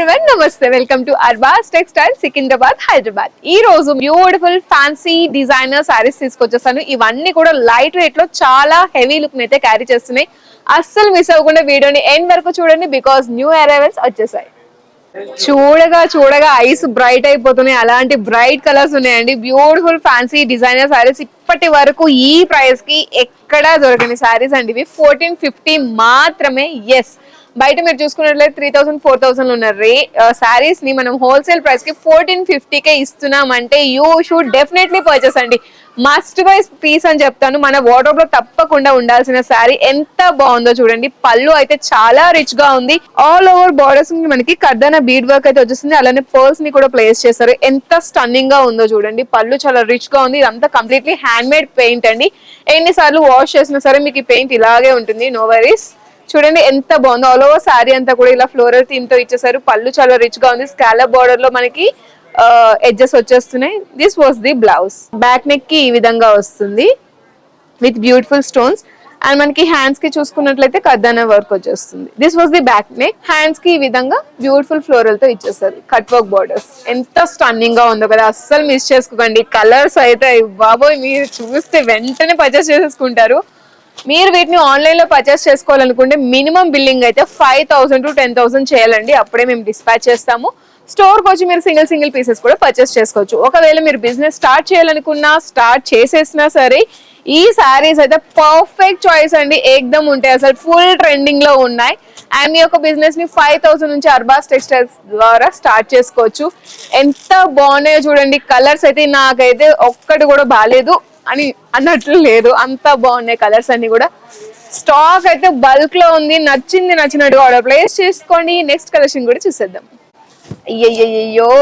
everyone, namaste. Welcome to Arbaz Textiles, Secunderabad, Hyderabad. ఈ రోజు beautiful fancy designer saris తీసుకొచ్చేసాను. ఇవన్నీ కూడా లైట్ వెయిట్ లో చాలా హెవీ లుక్ అయితే క్యారీ చేస్తున్నాయి. అస్సలు మిస్ అవ్వకుండా వీడియోని ఎండ్ వరకు చూడండి బికాస్ న్యూ అరైవల్స్ వచ్చేసాయి. చూడగా ఐస్ బ్రైట్ అయిపోతున్నాయి. అలాంటి బ్రైట్ కలర్స్ ఉన్నాయండి. బ్యూటిఫుల్ ఫ్యాన్సీ డిజైనర్ సారీస్ ఇప్పటి వరకు ఈ ప్రైస్ కి ఎక్కడా దొరకని సారీస్ అండి. ఇవి 1450 మాత్రమే. ఎస్, బయట మీరు చూసుకున్నట్లయితే 3000 4000 ఉన్న సారీస్ ని మనం హోల్సేల్ ప్రైస్ కి 1450కే ఇస్తున్నామంటే యూ షుడ్ డెఫినెట్లీ పర్చేస్ అండి. మస్ట్ బై పీస్ అని చెప్తాను. మన వార్డ్రోబ్ లో తప్పకుండా ఉండాల్సిన శారీ. ఎంత బాగుందో చూడండి. పళ్ళు అయితే చాలా రిచ్ గా ఉంది. ఆల్ ఓవర్ బార్డర్స్ మనకి కర్దానా బీడ్ వర్క్ అయితే వచ్చేసింది. అలానే పర్ల్స్ ని కూడా ప్లేస్ చేశారు. ఎంత స్టన్నింగ్ గా ఉందో చూడండి. పళ్ళు చాలా రిచ్ గా ఉంది. ఇదంతా కంప్లీట్లీ హ్యాండ్ మేడ్ పెయింట్ అండి. ఎన్నిసార్లు వాష్ చేసినా సరే మీకు ఈ పెయింట్ ఇలాగే ఉంటుంది. No worries. చూడండి ఎంత బాగుందో. ఆల్ ఓవర్ శారీ అంతా కూడా ఇలా ఫ్లోరల్ థీమ్ తో ఇచ్చేసారు. పళ్ళు చాలా రిచ్ గా ఉంది. స్కాలప్ బార్డర్ లో మనకి ఎడ్జెస్ వచ్చేస్తున్నాయి. This was the blouse. Back neck కి ఈ విధంగా వస్తుంది విత్ బ్యూటిఫుల్ స్టోన్స్. అండ్ మనకి హ్యాండ్స్ కి చూసుకున్నట్లయితే కర్దానా వర్క్ వచ్చేస్తుంది. This was the back neck. Hands కి ఈ విధంగా బ్యూటిఫుల్ ఫ్లోరల్ తో ఇచ్చేసారు. Cut work borders. ఎంత స్టన్నింగ్ గా ఉందో కదా, అస్సలు మిస్ చేసుకోకండి. కలర్స్ అయితే బాబోయ్, మీరు చూస్తే వెంటనే పర్చేస్ చేసేసుకుంటారు. మీరు వీటిని ఆన్లైన్ లో పర్చేస్ చేసుకోవాలనుకుంటే మినిమం బిల్లింగ్ అయితే 5000 to 10,000 చేయాలండి. అప్పుడే మేము డిస్పాచ్ చేస్తాము. స్టోర్ కి వచ్చి మీరు సింగిల్ పీసెస్ కూడా పర్చేస్ చేసుకోవచ్చు. ఒకవేళ మీరు బిజినెస్ స్టార్ట్ చేయాలనుకున్నా, స్టార్ట్ చేసేసినా సరే ఈ సారీస్ అయితే పర్ఫెక్ట్ చాయిస్ అండి. ఏకదమ్ ఉంటాయి, అసలు ఫుల్ ట్రెండింగ్ లో ఉన్నాయి. అండ్ మీ యొక్క బిజినెస్ ని 5000 నుంచి అర్బాస్ టెక్స్టైల్స్ ద్వారా స్టార్ట్ చేసుకోవచ్చు. ఎంత బాగున్నాయో చూడండి. కలర్స్ అయితే నాకైతే ఒక్కటి కూడా బాగాలేదు అని అన్నట్లు లేదు, అంత బాగున్నాయి కలర్స్ అన్ని కూడా. స్టాక్ అయితే బల్క్ లో ఉంది. నచ్చినట్టుగా ఆర్డర్ ప్లేస్ చేసుకోండి. నెక్స్ట్ కలెక్షన్ కూడా చూసేద్దాం. అయ్యయ్యో,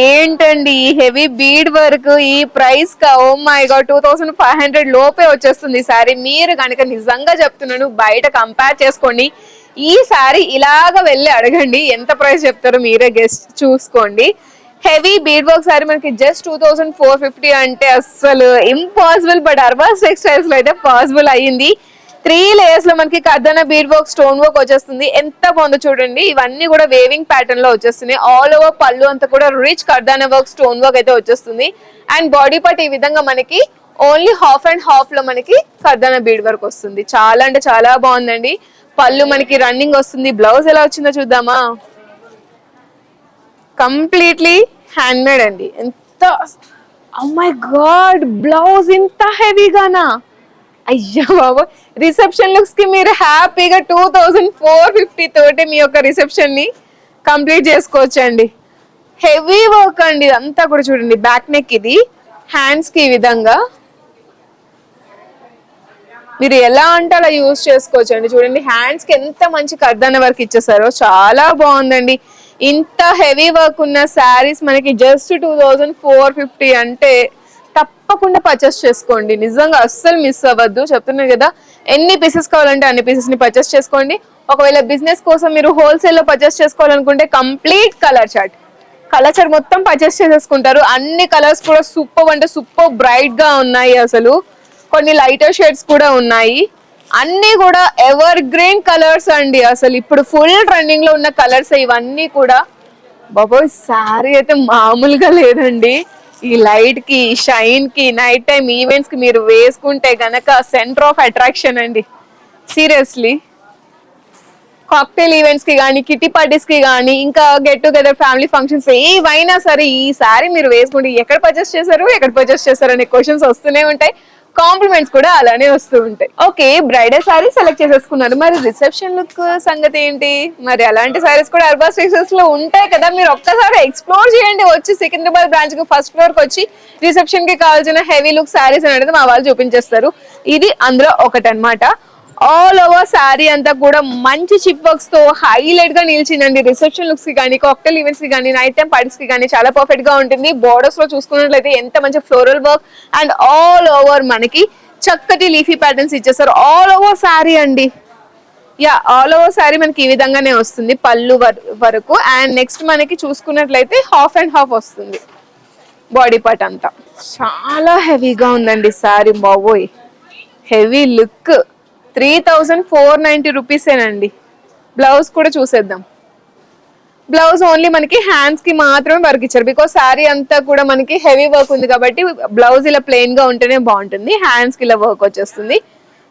ఏంటండి హెవీ బీడ్ వర్క్ ఈ ప్రైస్ కా? ఓ మై గాడ్, 2500 లోపే వచ్చేస్తుంది ఈ సారీ. మీరు కనుక నిజంగా చెప్తున్నాను బయట కంపేర్ చేసుకోండి. ఈ సారీ ఇలాగ వెళ్ళి అడగండి, ఎంత ప్రైస్ చెప్తారో మీరే గెస్ట్ చూసుకోండి. హెవీ బీడ్ వర్క్ సారీ మనకి జస్ట్ 2450 అంటే అస్సలు ఇంపాసిబుల్. బట్ అర్బాస్ టెక్స్టైల్స్ లో అయితే పాసిబుల్ అయ్యింది. 3 లేయర్స్ లో మనకి కర్దానా బీడ్ వర్క్, స్టోన్ వర్క్ వచ్చేస్తుంది. ఎంత బాగుందో చూడండి. ఇవన్నీ కూడా వేవింగ్ ప్యాటర్న్ లో వచ్చేస్తున్నాయి. ఆల్ ఓవర్ పళ్ళు అంతా కూడా రిచ్ కర్దానా వర్క్, స్టోన్ వర్క్ అయితే వచ్చేస్తుంది. అండ్ బాడీ పార్ట్ ఈ విధంగా మనకి ఓన్లీ హాఫ్ అండ్ హాఫ్ లో మనకి కర్దానా బీడ్ వర్క్ వస్తుంది. చాలా అంటే చాలా బాగుందండి. పళ్ళు మనకి రన్నింగ్ వస్తుంది. బ్లౌజ్ ఎలా వచ్చిందో చూద్దామా. కంప్లీట్లీ హ్యాండ్ మేడ్ అండి. ఎంత, ఓ మై గాడ్, బ్లౌజ్ ఇంత హెవీగానా? అయ్యా బాబు, రిసెప్షన్ లుక్స్ కి మీరు హ్యాపీగా 2450 తోటి మీ యొక్క రిసెప్షన్ ని కంప్లీట్ చేసుకోవచ్చండి. హెవీ వర్క్ అండి అంతా కూడా. చూడండి బ్యాక్ నెక్ ఇది, హ్యాండ్స్ కి ఈ విధంగా మీరు ఎలా అంటే అలా యూజ్ చేసుకోవచ్చు అండి. చూడండి హ్యాండ్స్ కి ఎంత మంచి కర్దానా వర్క్ ఇచ్చేసారో, చాలా బాగుందండి. ఇంత హెవీ వర్క్ ఉన్న శారీస్ మనకి జస్ట్ 2450 అంటే తప్పకుండా పర్చేస్ చేసుకోండి. నిజంగా అస్సలు మిస్ అవ్వద్దు. చెప్తున్నాను కదా, ఎన్ని పీసెస్ కావాలంటే అన్ని పీసెస్ ని పర్చేస్ చేసుకోండి. ఒకవేళ బిజినెస్ కోసం మీరు హోల్సేల్ లో పర్చేస్ చేసుకోవాలనుకుంటే కంప్లీట్ కలర్ చార్ట్ మొత్తం పర్చేస్ చేసేసుకుంటారు. అన్ని కలర్స్ కూడా సూపర్ అంటే సూపర్ బ్రైట్ గా ఉన్నాయి. అసలు కొన్ని లైటర్ షేడ్స్ కూడా ఉన్నాయి. అన్ని కూడా ఎవర్ గ్రీన్ కలర్స్ అండి. అసలు ఇప్పుడు ఫుల్ ట్రెండింగ్ లో ఉన్న కలర్స్ ఇవన్నీ కూడా. బాబోయ్, సారీ అయితే మామూలుగా లేదండి. ఈ లైట్ కి, షైన్ కి, నైట్ టైం ఈవెంట్స్ కి మీరు వేసుకుంటే గనక సెంటర్ ఆఫ్ అట్రాక్షన్ అండి. సీరియస్లీ, కాక్టైల్ ఈవెంట్స్ కి కానీ, కిటీ పార్టీస్ కి కానీ, ఇంకా గెట్ టుగెదర్ ఫ్యామిలీ ఫంక్షన్స్ ఏవైనా సరే ఈ సారీ మీరు వేసుకుంటే ఎక్కడ పర్చేస్ చేశారు అనే క్వశ్చన్స్ వస్తూనే ఉంటాయి. కాంప్లిమెంట్స్ కూడా అలానే వస్తూ ఉంటాయి. ఓకే, బ్రైడల్ సారీ సెలెక్ట్ చేసేసుకున్నారు. మరి రిసెప్షన్ లుక్ సంగతి ఏంటి? మరి అలాంటి సారీస్ కూడా అర్బాస్ టెక్స్టైల్స్ లో ఉంటాయి కదా. మీరు ఒక్కసారి ఎక్స్ప్లోర్ చేయండి. వచ్చి సికింద్రాబాద్ బ్రాంచ్ కి ఫస్ట్ ఫ్లోర్ కి వచ్చి రిసెప్షన్ కి కావాల్సిన హెవీ లుక్ సారీస్ అనేది మా వాళ్ళు చూపించేస్తారు. ఇది అందులో ఒకటి అన్నమాట. ఆల్ ఓవర్ శారీ అంతా కూడా మంచి చిప్ వర్క్స్ తో హైలైట్ గా నిలిచిందండి. రిసెప్షన్ లుక్స్ కి కానీ, కాక్టైల్ ఈవెంట్స్ కి కానీ, నైట్ టైం పార్టీస్ కి కానీ చాలా పర్ఫెక్ట్ గా ఉంటుంది. బోర్డర్స్ లో చూసుకున్నట్లయితే ఎంత మంచి floral work and all over మనకి చక్కటి లీఫీ ప్యాటర్న్స్ ఇచ్చేస్తారు. ఆల్ ఓవర్ శారీ అండి. యా, ఆల్ ఓవర్ శారీ మనకి ఈ విధంగానే వస్తుంది పళ్ళు వరకు. అండ్ నెక్స్ట్ మనకి చూసుకున్నట్లయితే హాఫ్ అండ్ హాఫ్ వస్తుంది బాడీ పార్ట్ అంతా. చాలా హెవీగా ఉందండి శారీ. బాబోయ్, హెవీ లుక్. 3490 రూపీసేనండి. బ్లౌజ్ కూడా చూసేద్దాం. బ్లౌజ్ ఓన్లీ మనకి హ్యాండ్స్ కి మాత్రమే వర్క్ ఇచ్చారు. బికాస్ శారీ అంతా కూడా మనకి హెవీ వర్క్ ఉంది కాబట్టి బ్లౌజ్ ఇలా ప్లెయిన్ గా ఉంటేనే బాగుంటుంది. హ్యాండ్స్ కి ఇలా వర్క్ వచ్చేస్తుంది.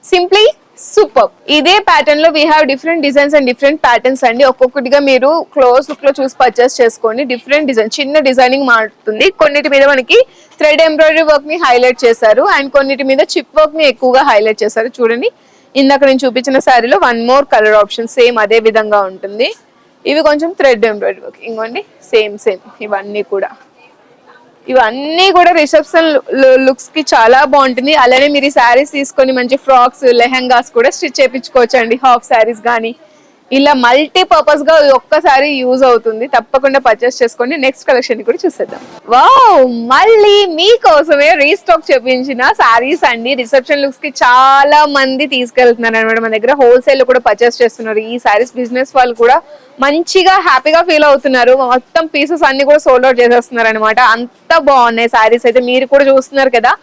Simply super. ఇదే ప్యాటర్న్ లో we have different designs and different patterns అండి. ఒక్కొక్కటిగా మీరు క్లోజ్ లుక్ లో చూసి పర్చేస్ చేసుకోండి. డిఫరెంట్ డిజైన్, చిన్న డిజైనింగ్ మారుతుంది. కొన్నిటి మీద మనకి థ్రెడ్ ఎంబ్రాయిడరీ వర్క్ ని హైలైట్ చేశారు అండ్ కొన్నిటి మీద చిప్ వర్క్ ని ఎక్కువగా హైలైట్ చేశారు. చూడండి, ఇందాక నేను చూపించిన శారీలో one more colour option same అదే విధంగా ఉంటుంది. ఇవి కొంచెం థ్రెడ్ ఎంబ్రాయిడరీ వర్క్, ఇంకోండి సేమ్ సేమ్. ఇవన్నీ కూడా రిసెప్షన్ లుక్స్ కి చాలా బాగుంటుంది. అలానే మీరు ఈ శారీస్ తీసుకొని మంచి ఫ్రాక్స్, లెహంగాస్ కూడా స్టిచ్ చేయించుకోవచ్చు అండి. హాఫ్ శారీస్ కానీ ఇలా మల్టీ పర్పస్ గా ఒక్కసారి యూజ్ అవుతుంది. తప్పకుండా పర్చేస్ చేసుకోండి. నెక్స్ట్ కలెక్షన్ కూడా చూసేద్దాం. వావ్, మళ్ళీ మీకోసమే రీస్టాక్ చేపించిన శారీస్ అండి. రిసెప్షన్ లుక్స్ కి చాలా మంది తీసుకెళ్తున్నారు అనమాట. మన దగ్గర హోల్సేల్ లో కూడా పర్చేస్ చేస్తున్నారు. ఈ శారీస్ బిజినెస్ వాళ్ళు కూడా మంచిగా హ్యాపీగా ఫీల్ అవుతున్నారు. మొత్తం పీసెస్ అన్ని కూడా సోల్డ్ అవుట్ చేసేస్తున్నారు అనమాట. అంత బాగున్నాయి శారీస్ అయితే. మీరు కూడా చూస్తున్నారు కదా,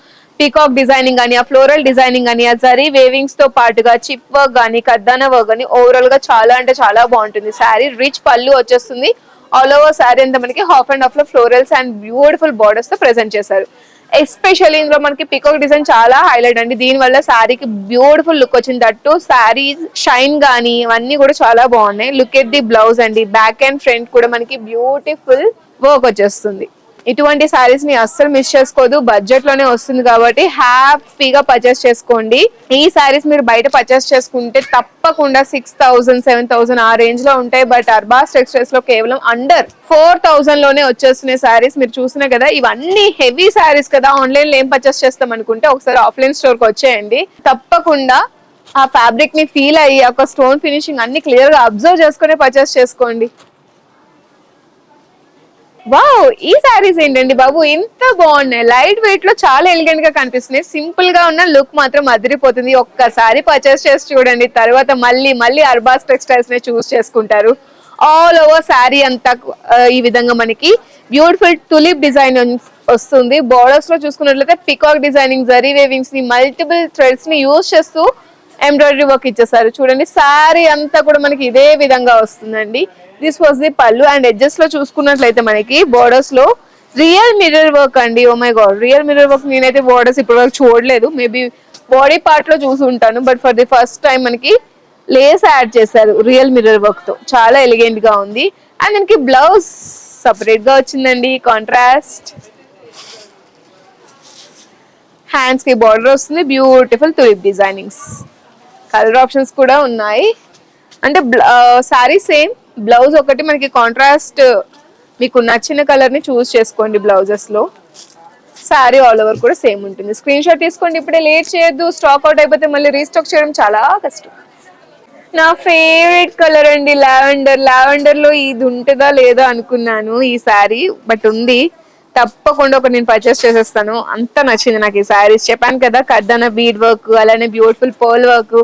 పీకాక్ డిజైనింగ్ అని, ఆ ఫ్లోరల్ డిజైనింగ్ అని, ఆ జరీ వేవింగ్స్ తో పాటుగా చిప్ వర్క్ గానీ, కద్దానా వర్క్ గానీ ఓవరాల్ గా చాలా అంటే చాలా బాగుంటుంది. శారీ రిచ్ పళ్ళు వచ్చేస్తుంది. ఆల్ ఓవర్ శారీ అంతా మనకి హాఫ్ అండ్ హాఫ్ లో ఫ్లోరల్స్ అండ్ బ్యూటిఫుల్ బార్డర్స్ తో ప్రెజెంట్ చేశారు. ఎస్పెషల్లీ ఇందులో మనకి పికాక్ డిజైన్ చాలా హైలైట్ అండి. దీని వల్ల శారీకి బ్యూటిఫుల్ లుక్ వచ్చింది. దట్టు శారీ షైన్ గానీ ఇవన్నీ కూడా చాలా బాగున్నాయి. లుక్ ఎట్ ది బ్లౌజ్ అండి. బ్యాక్ అండ్ ఫ్రంట్ కూడా మనకి బ్యూటిఫుల్ వర్క్ వచ్చేస్తుంది. ఇటువంటి శారీస్ ని అస్సలు మిస్ చేసుకోదు. బడ్జెట్ లోనే వస్తుంది కాబట్టి హ్యాపీగా పర్చేస్ చేసుకోండి. ఈ శారీస్ మీరు బయట పర్చేస్ చేసుకుంటే తప్పకుండా 6,000 7,000 ఆ రేంజ్ లో ఉంటాయి. బట్ అర్బాస్ టెక్స్టైల్స్ లో కేవలం అండర్ 4,000 లోనే వచ్చేస్తున్నాయి శారీస్. మీరు చూసినా కదా, ఇవన్నీ హెవీ శారీస్ కదా, ఆన్లైన్ లో ఏం పర్చేస్ చేస్తాం అనుకుంటే ఒకసారి ఆఫ్లైన్ స్టోర్ కి వచ్చేయండి. తప్పకుండా ఆ ఫ్యాబ్రిక్ ని ఫీల్ అయ్యి ఒక స్టోన్ ఫినిషింగ్ అన్ని క్లియర్ గా అబ్జర్వ్ చేసుకుని పర్చేస్ చేసుకోండి. వావ్, ఈ శారీస్ ఏంటండి బాబు ఇంత బాగున్నాయి. లైట్ వెయిట్ లో చాలా ఎలిగెంట్ గా కనిపిస్తున్నాయి. సింపుల్ గా ఉన్న లుక్ మాత్రం అదిరిపోతుంది. ఒక్కసారి పర్చేస్ చేసి చూడండి, తర్వాత మళ్ళీ మళ్ళీ అర్బాస్ టెక్స్టైల్స్ నే చూస్ చేసుకుంటారు. ఆల్ ఓవర్ శారీ అంతా ఈ విధంగా మనకి బ్యూటిఫుల్ టులిప్ డిజైన్ వస్తుంది. బోర్డర్స్ లో చూసుకున్నట్లయితే పికాక్ డిజైనింగ్, జరీ వేవింగ్స్ ని, మల్టిపుల్ థ్రెడ్స్ ని యూజ్ చేస్తూ ఎంబ్రాయిడరీ వర్క్ ఇచ్చేసారు. చూడండి, శారీ అంతా కూడా మనకి ఇదే విధంగా వస్తుందండి. This was the pallu and edges లో చూసుకున్నట్లయితే మనకి బోర్డర్స్ లో రియల్ మిర్రర్ వర్క్ అండి. Oh my god, real mirror work నేనైతే బోర్డర్స్ ఇప్పటి వరకు చూడలేదు. మేబీ బాడీ పార్ట్ లో చూసి ఉంటాను, but for the first time మనకి లేస్ యాడ్ చేశారు రియల్ మిర్రర్ వర్క్ తో. చాలా ఎలిగెంట్ గా ఉంది. అండ్ మనకి బ్లౌజ్ సపరేట్ గా వచ్చిందండి, కాంట్రాస్ట్. హ్యాండ్స్ కి బార్డర్ వస్తుంది, beautiful tulip designings. Colour options కూడా ఉన్నాయి. అంటే శారీ సేమ్, బ్లౌజ్ ఒకటి మనకి కాంట్రాస్ట్. మీకు నచ్చిన కలర్ ని చూస్ చేసుకోండి బ్లౌజెస్ లో. శారీ ఆల్ ఓవర్ కూడా సేమ్ ఉంటుంది. స్క్రీన్ షాట్ తీసుకోండి, ఇప్పుడే లేట్ చేయొద్దు. స్టాక్ అవుట్ అయిపోతే మళ్ళీ రీస్టాక్ చేయడం చాలా కష్టం. నా ఫేవరెట్ కలర్ అండి లావెండర్. లావెండర్ లో ఇది ఉంటుందా లేదా అనుకున్నాను ఈ శారీ, బట్ ఉంది. తప్పకుండా ఒక నేను పర్చేస్ చేసేస్తాను. అంత నచ్చింది నాకు ఈ శారీస్. చెప్పాను కదా, కర్దానా బీడ్ వర్క్, అలానే beautiful pearl work,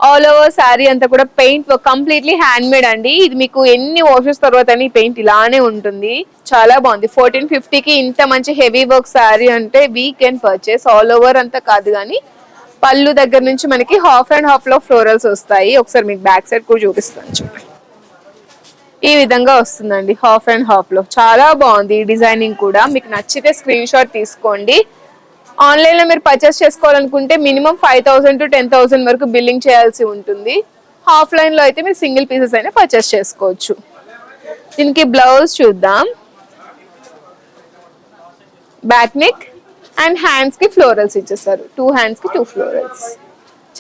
all over sari అంతా కూడా paint work, completely hand made అండి. ఇది మీకు ఎన్ని వాషెస్ తర్వాత ఈ పెయింట్ ఇలానే ఉంటుంది. చాలా బాగుంది. 1450కి ఇంత మంచి హెవీ వర్క్ శారీ అంటే we can purchase. All over అంతా కాదు కానీ పళ్ళు దగ్గర నుంచి మనకి హాఫ్ అండ్ హాఫ్ లో ఫ్లోరల్స్ వస్తాయి. ఒకసారి మీకు బ్యాక్ సైడ్ కూడా చూపిస్తాను చూడండి. ఈ విధంగా వస్తుందండి హాఫ్ అండ్ హాఫ్ లో. చాలా బాగుంది ఈ డిజైనింగ్ కూడా. మీకు నచ్చితే స్క్రీన్ షాట్ తీసుకోండి. ఆన్లైన్ లో మీరు పర్చేస్ చేసుకోవాలనుకుంటే మినిమం 5,000 to 10,000 వరకు బిల్లింగ్ చేయాల్సి ఉంటుంది. ఆఫ్లైన్ లో అయితే మీరు సింగిల్ పీసెస్ అయినా పర్చేస్ చేసుకోవచ్చు. దీనికి బ్లౌజ్ చూద్దాం. బ్యాక్ నెక్ అండ్ హ్యాండ్స్ కి ఫ్లోరల్స్ ఇచ్చేసారు. 2 హ్యాండ్స్ కి 2 ఫ్లోరల్స్.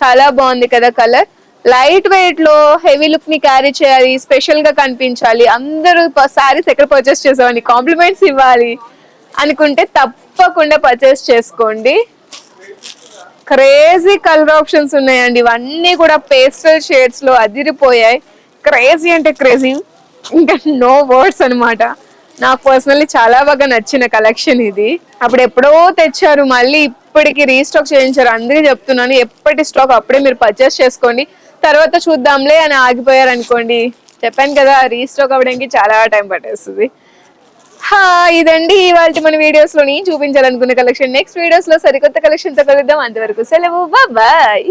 చాలా బాగుంది కదా కలర్. లైట్ వెయిట్ లో హెవీ లుక్ ని క్యారీ చేయాలి, స్పెషల్ గా కనిపించాలి, అందరూ సారీస్ ఎక్కడ పర్చేస్ చేసామని కాంప్లిమెంట్స్ ఇవ్వాలి అనుకుంటే తప్పకుండా పర్చేస్ చేసుకోండి. క్రేజీ కలర్ ఆప్షన్స్ ఉన్నాయండి. ఇవన్నీ కూడా పేస్టల్ షేడ్స్ లో అదిరిపోయాయి. క్రేజీ అంటే క్రేజీ, ఇంకా నో వర్డ్స్ అనమాట. నాకు పర్సనల్లీ చాలా బాగా నచ్చిన కలెక్షన్ ఇది. అప్పుడు ఎప్పుడో తెచ్చారు, మళ్ళీ ఇప్పటికి రీస్టాక్ చేయించారు. అందుకే చెప్తున్నాను, ఎప్పటి స్టాక్ అప్పుడే మీరు పర్చేస్ చేసుకోండి. తర్వాత చూద్దాంలే అని ఆగిపోయారు అనుకోండి, చెప్పాను కదా, రీస్టాక్ అవ్వడానికి చాలా టైం పట్టేస్తుంది. ఇదండి ఇవాళ మన వీడియోస్ లోని చూపించాలనుకున్న కలెక్షన్. నెక్స్ట్ వీడియోస్ లో సరికొత్త కలెక్షన్ తో కలుద్దాం. అంతవరకు సెలవు, బాయ్.